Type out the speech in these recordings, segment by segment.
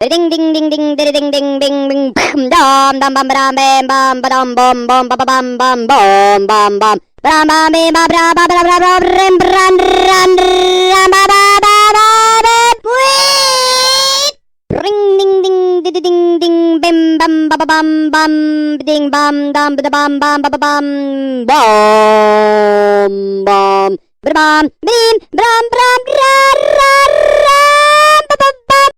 Ding ding ding ding ding ding ding ding ding dum dum bum bam bam bam bum bum bum bum bum bum bum bum bum bam bam bam bam bam bam bam bam rim ran ran ran ba ba ba ba ba wait ring ding ding ding ding ding bim bam ba ba bam bam ding bam dum ba bam bam ba ba bam bum bum ba bam bim bram bram ra ra ra ba ba bam.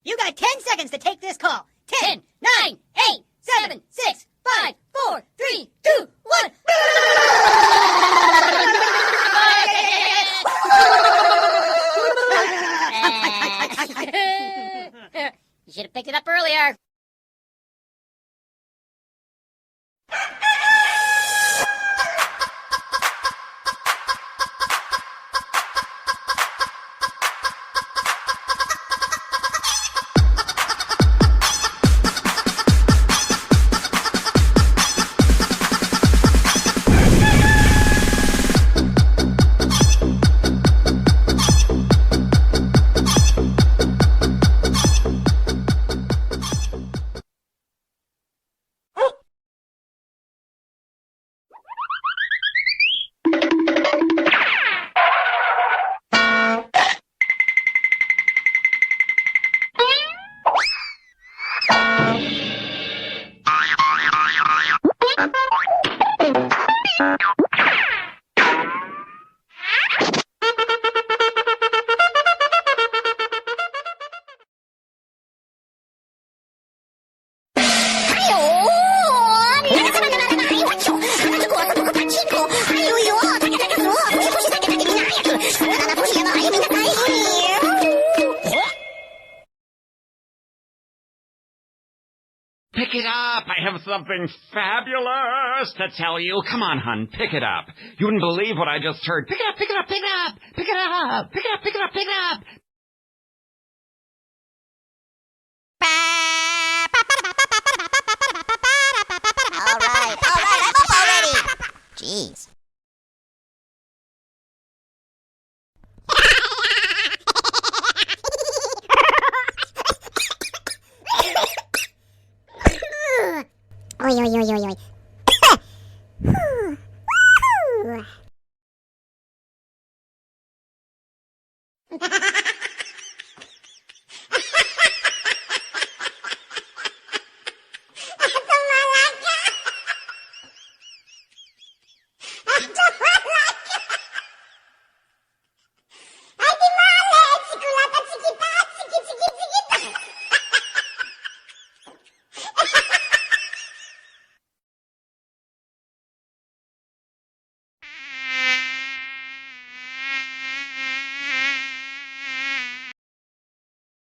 You got 10 seconds to take this call. 10, 9, 8, 7, 6, 5, 4, 3, 2, 1. You should have picked it up earlier. Pick it up! I have something fabulous to tell you. Come on, hun, pick it up. You wouldn't believe what I just heard. Pick it up, pick it up, pick it up! Pick it up! Pick it up, pick it up, pick it up! All right, I'm up already. Jeez. Oi, oi, oi, oi, oi.